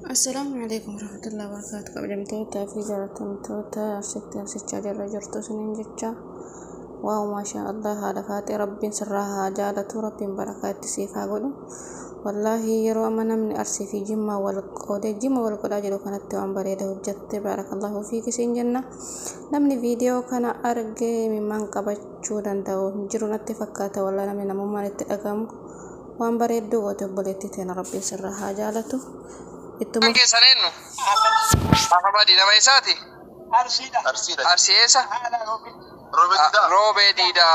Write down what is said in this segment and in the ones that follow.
السلام عليكم ورحمة الله وبركاته. قبل في جالتمتوتا ست جرى جرتو سنين جتشا واو ما شاء الله هذا فاتي رب سرها جالة رب بركات سيفا قلو والله يرو أمنا من أرسي في جمة والقود أجلو كانت توان بريده وجدت بارك الله فيك سين جنة نمني فيديو كان أرقى ممن قبجو دندو جرو نتفكاتا والله نمنا ممان اتقام وان بريدو وتبوليتي تين رب سرها جالته Anche Salerno. Ma di dove siete? Arsiesa. Robe di da.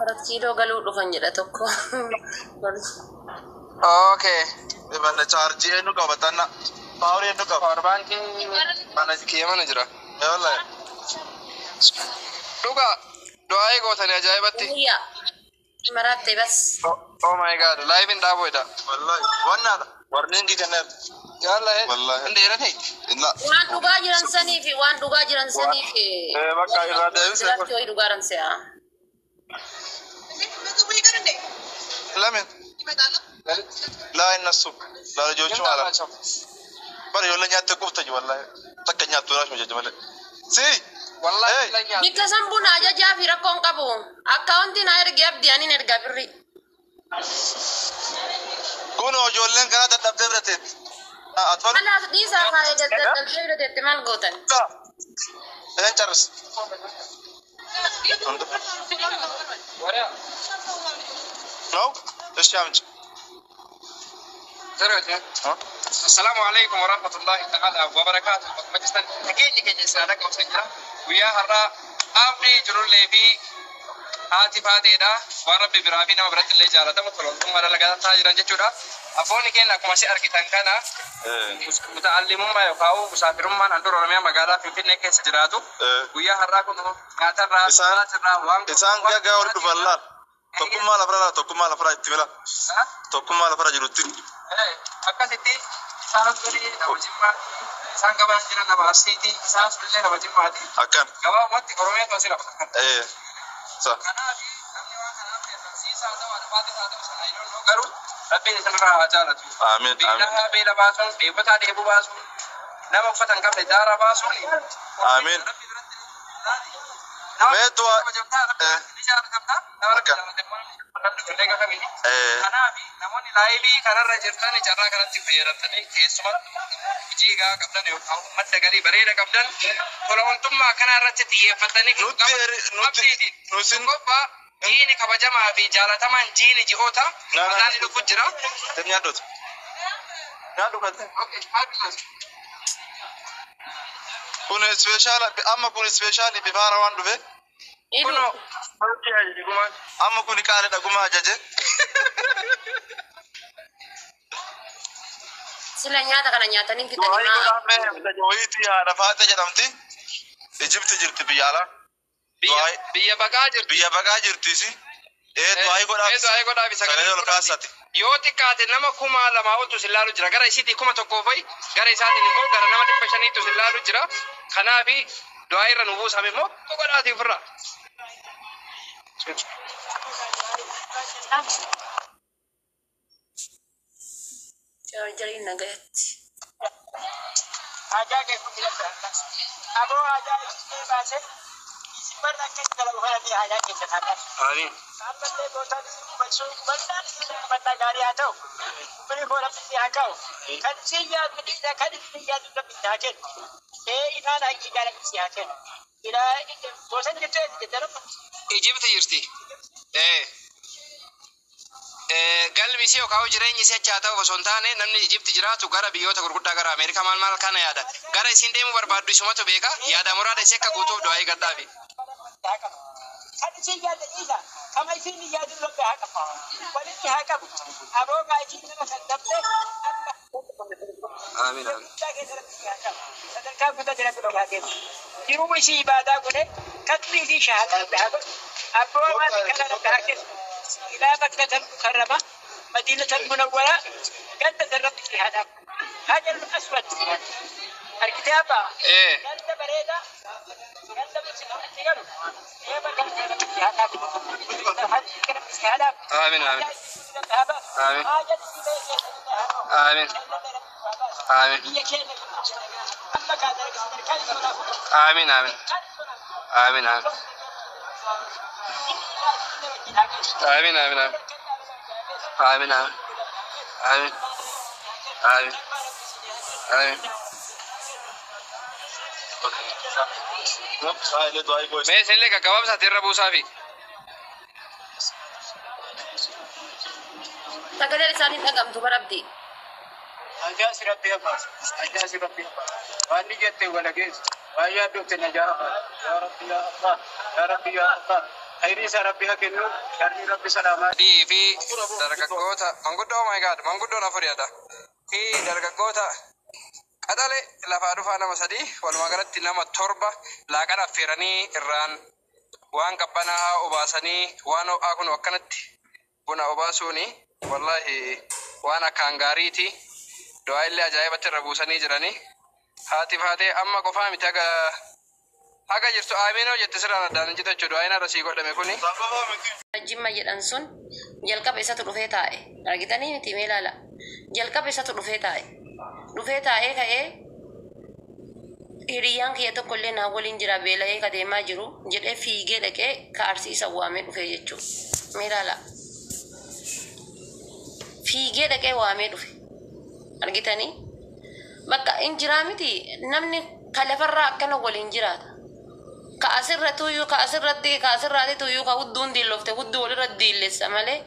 Rakkidoo galuu dhufan jedha tokko. Okay. Mana charge nu qabatanna. Power nu qaba. Power bank mana kiyamana jira. Wallahi. Duga doaye gootani ajaa'ibatti. Iya. Maratte bas. Oh my god, live in Dabo ida. Wallahi. Wanna warning ki kanne. Yalla Wallahi. ndera ne. Illa. Waan dhugaa jiran saniif waan dhugaa jiran saniif. Bakka irraa deebisee. Silatti ho'i dhugaa ran se'a. Lamin. La innasu. La jochu ala. Bari yolla nyaate qufta ji wallahi. Takka nyaatu raashu jajamale. Si. Wallahi lanya. Bikka sambuna ajajaa fi rakkoon qabu. Akkaawuntiin haa ergee abdiyaan hin ergaa birri. Kuno jollen kana dadhabdee birateet. Atfal. Anaas dhiisaa faayee dadhabdee birateetti maal gootan? Ehen charris. No? Isham. السلام عليكم ورحمة الله تعالى وبركاته. مجلسنا تكيني كي سنادك وسنجرا ويا هرا أمري جرول لي هاتي فاديدا وربي برابينا وبرت اللي جارته مطلوب ثم مرة لقى تاجر جتورا أفوني كين لكم أشي أركتان كنا متعلمون ما يفاو مسافرون ما ندور رميا مقالة في فين كيس جراتو ويا هرا كنو كاتر إسان كيا جاور دبلا تكمل أفرا إتملا تكمل أفرا جروتين akkasitti isaan durii nama jimmaa isaan gabaan jiran nama asiiti isaan sullee nama jimmaati akkan gabaabumatti oromiyaa tosi lafa sa kanaafi namni waan kanaaf barsiisaa ta'u albaata isaa ta'u sana yoo garuu rabbiin isinirraa haa jaalatu amiin biilahaa beela baasuun dheebotaa dheebuu baasuun nama uffata hin qabne daara baasuun amiin meetu kanaafi namoonni laayivii kanarra jirtan carraa kanatti fayyadamtanii keessumatti hojii gaa qabdan yookaan madda galii bareeda qabdan tola ooltummaa kana irratti xiyyeeffatanii nusin qophaa jiini kabajamaa fi jaalatamaan jiini ji'oota maqaan dhufu jira. Nyaadota. Nyaadu kan. Kun special amma kun special bifaara waan dhufe. Kuno amma kun kaale dhaguma ajaje. Sila nyaata kana nyaatanii fitanii maa. Wayiiti yaada faate jedhamti. Ijibti jirti biyya alaa. Biyya baqaa jirti si. Du'aayi godhaaf isa kana ol kaasati. Yoo xiqqaate nama 2,000 oltu silaalu jira. Gara isiitii 1,000 fa'i gara isaatiin immoo gara nama 500 silaalu jira. Kanaafi du'aayi irra nu buusame immoo godhaati ofirraa. Jarjariin nagayatti. Ajaa kee kun jira. Aboo ajaa ishee baase isin akka kala uffatanii ajaa keessa taa'an. Amiin. Ammallee gootaan uffannaa gaarii haa ta'u. Uffanni foolatti haa ta'u. Kan isin yaadu dhiidha kan isin yaadu lafitti haa kennu. Ifaan haqqii jaalatti haa kennu. Gosa jettee jedhamu. Ijibti jirti. Galmi isii yookaan jireenyi isii achaa ta'u osoo hin taane namni Ijibti jiraatu gara biyyoota gurguddaa gara Ameerikaa maal kana yaada. Gara isin deemuu barbaaddu isumatu beeka yaada muraada isii akka guutuuf du'aayi gadhaafi. Kan isin yaadu dhiidha. Kama isin yaadu lafti haa qabu. Walitti haa qabu. Aboo baay'ee nama saddabdee Amiin. sadarkaa guutaa jira biraa kennu. Jiruu isii ibaadaa godhe katri isii shahaadaa haa godhu. Abboo waan kana haa kennu. إلى مكة المكرمة مدينة المنورة جنة الرب في هذا حجر الأسود الكتابة إيه جلد بريدة جلد مسيحة آمين آمين آمين آمين آمين آمين آمين آمين آمين آمين آمين آمين آمين آمين آمين mee isinillee gaggabaabsaati irra buusaafi sagaleen isaanii dhagamtu barabdi. أجاس ربي أباس أجاس ربي أباس وأني جت ولا جيس ويا دكتور نجار يا ربي يا الله يا ربي يا الله خيري ربي هكذا شر ربي سلامات dii fi dargaggoota manguddoo oh my god manguddoon afuriidha fi dargaggoota qaxale lafaa dhufaa nama sadii walumaa galatti nama torba laaqana affeeranii irraan waan qabbanaa obaasanii waan ho'aa kun akkanatti buna obaasuuni wallahi waan akkaan gaariiti du'aa illee ajaa'ibatti irra buusanii jiranii haati faatee amma qofaa miti haga jirtu aaminoo jette sirraan addaan hin jitachu du'aa inni irra sii godhame kuni Jimma jedhan sun jalqaba isatu dhufee taa'e. Argitanii miti mee ilaala. Jalqaba isatu dhufee taa'e. Dhufee taa'ee ka'ee hiriyyaan kiyya tokko illee naa waliin jira beela'ee ka deemaa jiru jedhee fiigee dhaqee ka arsiisa waamee dhufee jechuudha. Mee ilaala. Fiigee dhaqee waamee dhufe. Argitanii? Bakka hin jiraa miti namni ka lafarraa akkana waliin jiraata. Ka asirratti tuyyuu ka asirraatti tuyyuu ka hudduun diillofte hudduu walirra diillessa malee